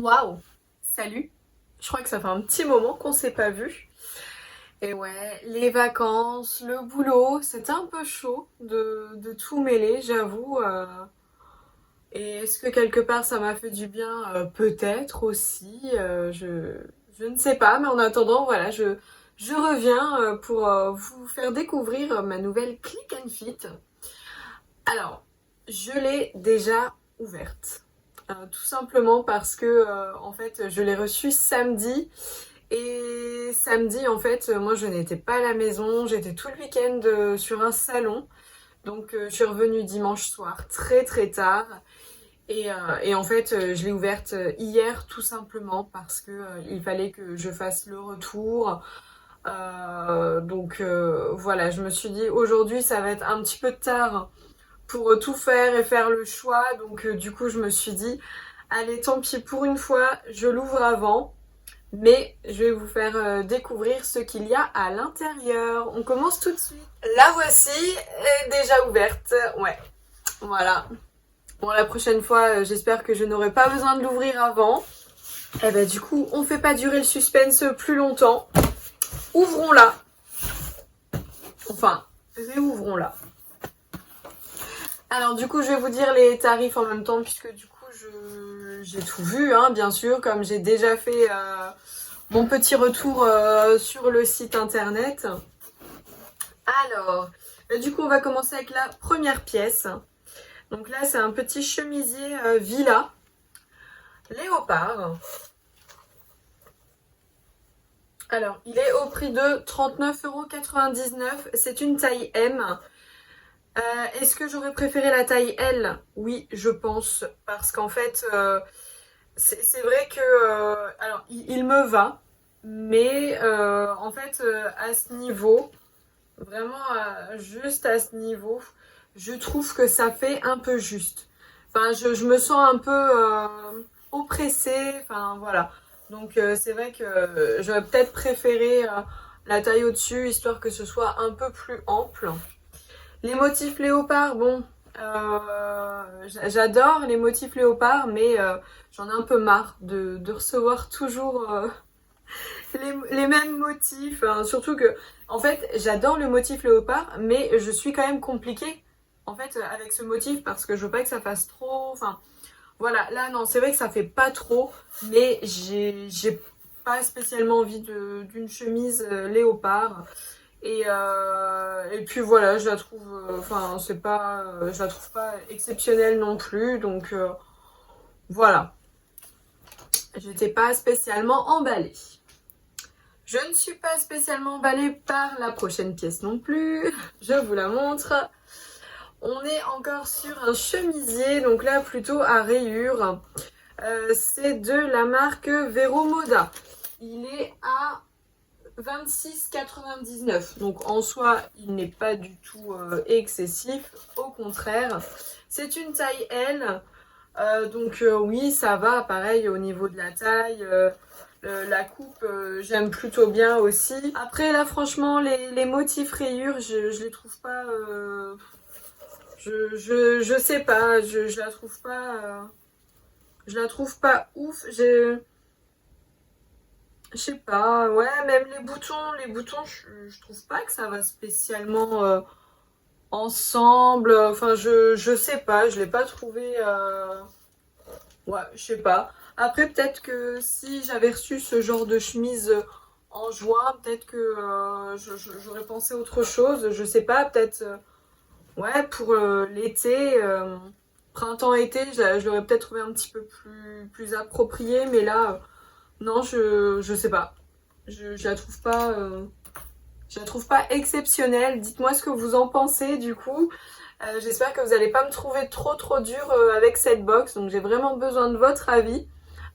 Waouh! Salut! Je crois que ça fait un petit moment qu'on s'est pas vu. Et ouais, les vacances, le boulot, c'était un peu chaud de tout mêler, j'avoue. Et est-ce que quelque part ça m'a fait du bien? Peut-être aussi. Je ne sais pas, mais en attendant, voilà, je reviens pour vous faire découvrir ma nouvelle Click and Fit. Alors, je l'ai déjà ouverte. Tout simplement parce que en fait je l'ai reçue samedi et samedi en fait moi je n'étais pas à la maison, j'étais tout le week-end sur un salon donc je suis revenue dimanche soir très très tard et en fait je l'ai ouverte hier tout simplement parce que il fallait que je fasse le retour. Voilà, je me suis dit aujourd'hui ça va être un petit peu tard pour tout faire et faire le choix. Donc du coup, je me suis dit, allez, tant pis pour une fois, je l'ouvre avant. Mais je vais vous faire découvrir ce qu'il y a à l'intérieur. On commence tout de suite. La voici, est déjà ouverte. Ouais, voilà. Bon, la prochaine fois, j'espère que je n'aurai pas besoin de l'ouvrir avant. Et ben du coup, on fait pas durer le suspense plus longtemps. Ouvrons-la. Enfin, réouvrons-la. Alors du coup, je vais vous dire les tarifs en même temps puisque du coup, j'ai tout vu, hein, bien sûr, comme j'ai déjà fait mon petit retour sur le site internet. Alors, du coup, on va commencer avec la première pièce. Donc là, c'est un petit chemisier Villa léopard. Alors, il est au prix de 39,99 €. C'est une taille M. Est-ce que j'aurais préféré la taille L? Oui, je pense. Parce qu'en fait, c'est vrai que... alors, il me va. Mais en fait, à ce niveau, vraiment juste à ce niveau, je trouve que ça fait un peu juste. Enfin, je me sens un peu oppressée. Enfin, voilà. Donc, c'est vrai que j'aurais peut-être préféré la taille au-dessus, histoire que ce soit un peu plus ample. Les motifs léopard, bon, j'adore les motifs léopard, mais j'en ai un peu marre de recevoir toujours les mêmes motifs. Hein. Surtout que, en fait, j'adore le motif léopard, mais je suis quand même compliquée, en fait, avec ce motif, parce que je veux pas que ça fasse trop... Enfin, voilà, là, non, c'est vrai que ça fait pas trop, mais j'ai pas spécialement envie d'une chemise léopard. Et puis voilà, je la trouve, enfin c'est pas, je la trouve pas exceptionnelle non plus, donc voilà, j'étais pas spécialement emballée. Je ne suis pas spécialement emballée par la prochaine pièce non plus, je vous la montre. On est encore sur un chemisier, donc là plutôt à rayures. C'est de la marque Vero Moda. Il est à 26,99. Donc en soi, il n'est pas du tout excessif. Au contraire, c'est une taille L. Oui, ça va. Pareil au niveau de la taille. La coupe, j'aime plutôt bien aussi. Après là, franchement, les motifs rayures, je les trouve pas. Je sais pas. Je la trouve pas. Je la trouve pas ouf. Je sais pas, ouais, même les boutons, je trouve pas que ça va spécialement ensemble. Enfin, je sais pas, je l'ai pas trouvé. Ouais, je sais pas. Après, peut-être que si j'avais reçu ce genre de chemise en juin, peut-être que j'aurais pensé autre chose. Je sais pas, peut-être, ouais, pour l'été, printemps-été, je l'aurais peut-être trouvé un petit peu plus approprié, mais là. Non, je sais pas. Je la trouve pas. Je la trouve pas exceptionnelle. Dites-moi ce que vous en pensez du coup. J'espère que vous n'allez pas me trouver trop dur avec cette box. Donc j'ai vraiment besoin de votre avis.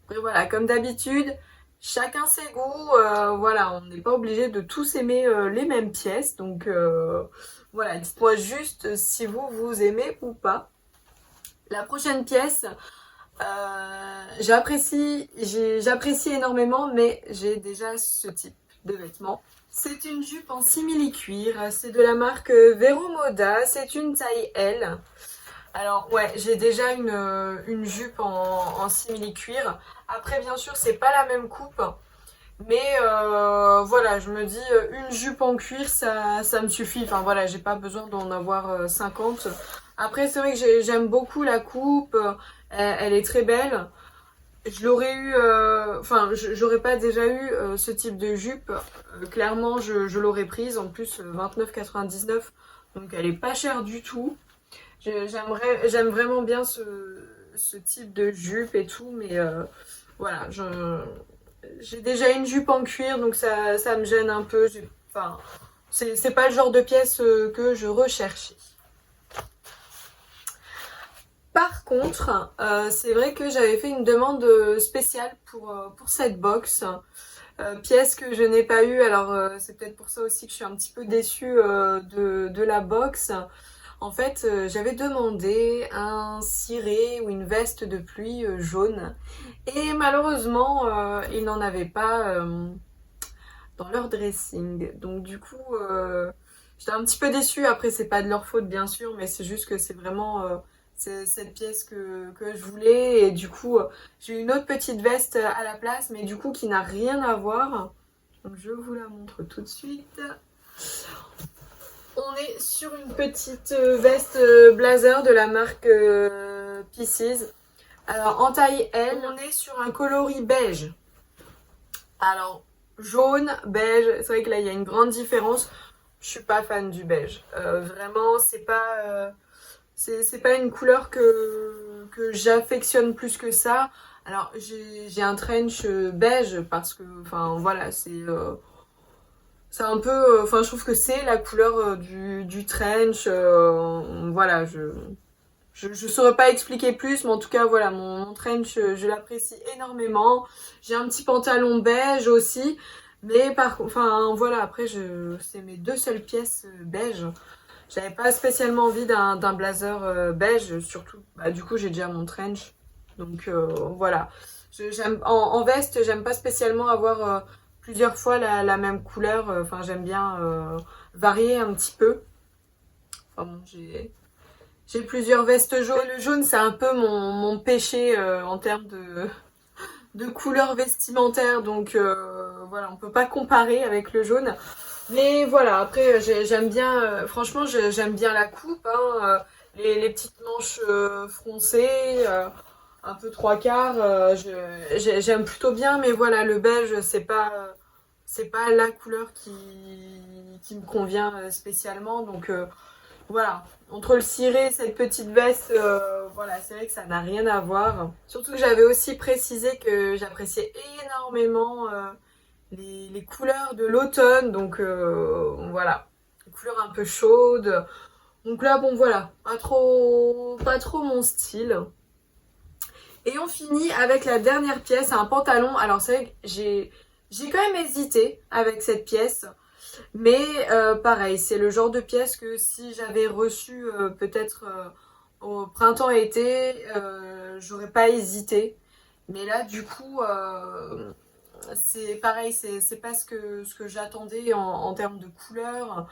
Après voilà, comme d'habitude, chacun ses goûts. Voilà, on n'est pas obligé de tous aimer les mêmes pièces. Donc voilà, dites-moi juste si vous aimez ou pas. La prochaine pièce, j'apprécie énormément, mais j'ai déjà ce type de vêtements. C'est une jupe en simili-cuir, c'est de la marque Vero Moda, c'est une taille L. Alors ouais, j'ai déjà une jupe en simili-cuir. Après, bien sûr, c'est pas la même coupe. Mais voilà, je me dis une jupe en cuir, ça me suffit. Enfin voilà, j'ai pas besoin d'en avoir 50. Après, c'est vrai que j'aime beaucoup la coupe. Elle est très belle. Je l'aurais eu, enfin, j'aurais pas déjà eu ce type de jupe. Clairement, je l'aurais prise. En plus, 29,99. Donc, elle est pas chère du tout. J'aime vraiment bien ce type de jupe et tout. Mais voilà, j'ai déjà une jupe en cuir. Donc, ça me gêne un peu. Enfin, c'est pas le genre de pièce que je recherchais. Par contre, c'est vrai que j'avais fait une demande spéciale pour cette box. Pièce que je n'ai pas eue, alors c'est peut-être pour ça aussi que je suis un petit peu déçue de la box. En fait, j'avais demandé un ciré ou une veste de pluie jaune. Et malheureusement, ils n'en avaient pas dans leur dressing. Donc du coup, j'étais un petit peu déçue. Après, c'est pas de leur faute, bien sûr, mais c'est juste que c'est vraiment c'est cette pièce que je voulais. Et du coup, j'ai une autre petite veste à la place, mais du coup, qui n'a rien à voir. Donc je vous la montre tout de suite. On est sur une petite veste blazer de la marque Pieces. Alors en taille L, on est sur un coloris beige. Alors jaune, beige, c'est vrai que là il y a une grande différence. Je suis pas fan du beige. Vraiment, c'est pas une couleur que j'affectionne plus que ça. Alors j'ai un trench beige parce que, enfin voilà, c'est un peu, enfin je trouve que c'est la couleur du trench. Voilà, je saurais pas expliquer plus, mais en tout cas voilà, mon trench, je l'apprécie énormément. J'ai un petit pantalon beige aussi, mais enfin voilà, après c'est mes deux seules pièces beige. J'avais pas spécialement envie d'un blazer beige, surtout, bah, du coup j'ai déjà mon trench, donc voilà. En veste, j'aime pas spécialement avoir plusieurs fois la même couleur, enfin j'aime bien varier un petit peu. Enfin bon, j'ai plusieurs vestes jaunes. Le jaune, c'est un peu mon péché en termes de couleur vestimentaire. Donc voilà, on peut pas comparer avec le jaune. Mais voilà, après, j'aime bien, franchement, j'aime bien la coupe, hein, les petites manches froncées, un peu trois quarts, j'aime plutôt bien. Mais voilà, le beige, c'est pas la couleur qui me convient spécialement. Donc voilà, entre le ciré et cette petite veste, voilà, c'est vrai que ça n'a rien à voir. Surtout que j'avais aussi précisé que j'appréciais énormément les couleurs de l'automne, donc voilà, les couleurs un peu chaudes. Donc là, bon voilà, pas trop mon style. Et on finit avec la dernière pièce, un pantalon. Alors c'est vrai que j'ai quand même hésité avec cette pièce. Mais pareil, c'est le genre de pièce que si j'avais reçu peut-être au printemps-été, j'aurais pas hésité. Mais là, du coup, c'est pareil, c'est pas ce que j'attendais en termes de couleur.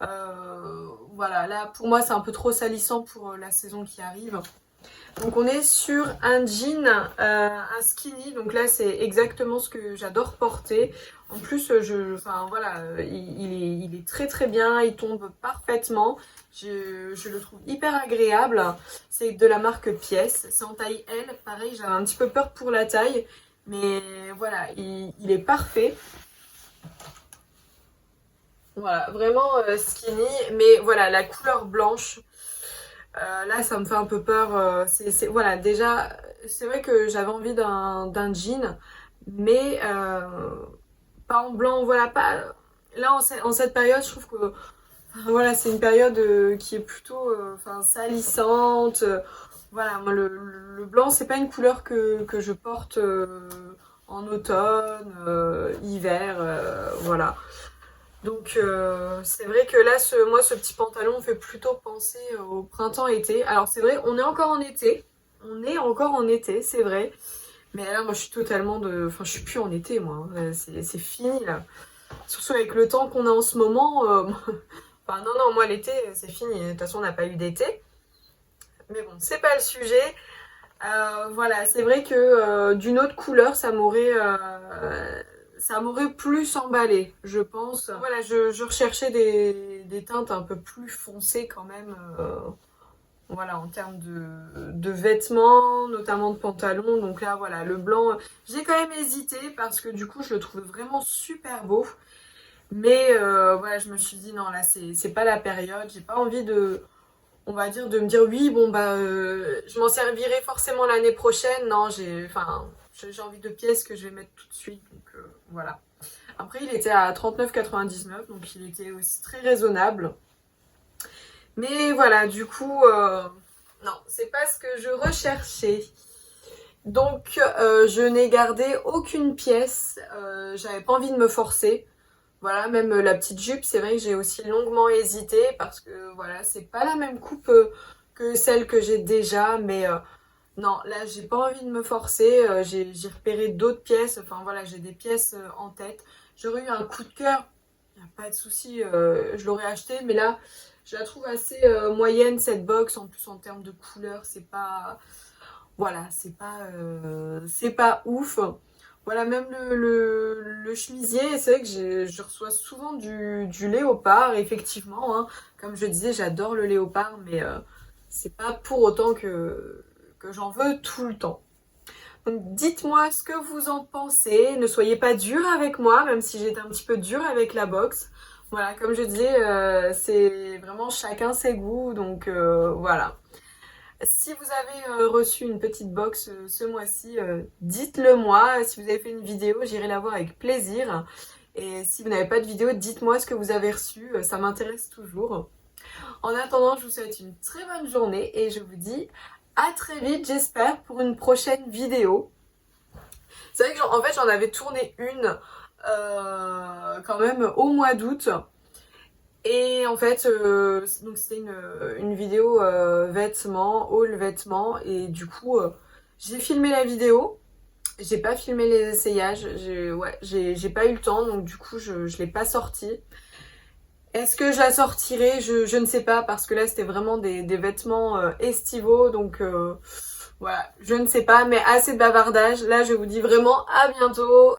Voilà, là, pour moi, c'est un peu trop salissant pour la saison qui arrive. Donc on est sur un jean, un skinny, donc là c'est exactement ce que j'adore porter. En plus, enfin voilà, il est très très bien, il tombe parfaitement. Je le trouve hyper agréable. C'est de la marque Pièce, c'est en taille L. Pareil, j'avais un petit peu peur pour la taille, mais voilà, il est parfait. Voilà, vraiment skinny, mais voilà, la couleur blanche. Là, ça me fait un peu peur. Voilà, déjà, c'est vrai que j'avais envie d'un jean, mais pas en blanc. Voilà, pas. Là, en cette période, je trouve que voilà, c'est une période qui est plutôt enfin, salissante. Voilà, moi, le blanc, c'est pas une couleur que je porte en automne, hiver, voilà. Donc c'est vrai que là, moi, ce petit pantalon me fait plutôt penser au printemps-été. Alors c'est vrai, on est encore en été. On est encore en été, c'est vrai. Mais là, moi, je suis totalement de... Enfin, je suis plus en été, moi. C'est fini, là. Surtout avec le temps qu'on a en ce moment. Enfin, non, non, moi, l'été, c'est fini. De toute façon, on n'a pas eu d'été. Mais bon, c'est pas le sujet. Voilà, c'est vrai que d'une autre couleur, ça m'aurait plus emballé, je pense. Voilà, je recherchais des teintes un peu plus foncées quand même. Voilà, en termes de vêtements, notamment de pantalons. Donc là, voilà, le blanc, j'ai quand même hésité parce que du coup, je le trouvais vraiment super beau. Mais voilà, je me suis dit, non, là, c'est pas la période. J'ai pas envie on va dire, de me dire, oui, bon, bah, je m'en servirai forcément l'année prochaine. Non, j'ai envie de pièces que je vais mettre tout de suite. Donc voilà. Après, il était à 39,99, donc il était aussi très raisonnable. Mais voilà, du coup, non, c'est pas ce que je recherchais. Donc, je n'ai gardé aucune pièce. J'avais pas envie de me forcer. Voilà, même la petite jupe, c'est vrai que j'ai aussi longuement hésité parce que voilà, c'est pas la même coupe que celle que j'ai déjà. Mais non, là, j'ai pas envie de me forcer. J'ai repéré d'autres pièces. Enfin voilà, j'ai des pièces en tête. J'aurais eu un coup de cœur. Il n'y a pas de souci, je l'aurais acheté. Mais là, je la trouve assez moyenne cette box. En plus, en termes de couleur, c'est pas. Voilà, c'est pas ouf. Voilà, même le chemisier, c'est vrai que je reçois souvent du léopard, effectivement. Hein. Comme je disais, j'adore le léopard, mais c'est pas pour autant que j'en veux tout le temps. Donc dites-moi ce que vous en pensez. Ne soyez pas dur avec moi, même si j'étais un petit peu dure avec la box. Voilà, comme je disais, c'est vraiment chacun ses goûts, donc voilà. Si vous avez reçu une petite box ce mois-ci, dites-le moi. Si vous avez fait une vidéo, j'irai la voir avec plaisir. Et si vous n'avez pas de vidéo, dites-moi ce que vous avez reçu. Ça m'intéresse toujours. En attendant, je vous souhaite une très bonne journée et je vous dis à très vite, j'espère, pour une prochaine vidéo. C'est vrai que en fait, j'en avais tourné une quand même au mois d'août. Et en fait, donc c'était une vidéo vêtements, haul vêtements. Et du coup, j'ai filmé la vidéo. J'ai pas filmé les essayages. J'ai pas eu le temps. Donc du coup, je l'ai pas sortie. Est-ce que je la sortirai? Je ne sais pas. Parce que là, c'était vraiment des vêtements estivaux. Donc voilà, je ne sais pas. Mais assez de bavardage. Là, je vous dis vraiment à bientôt.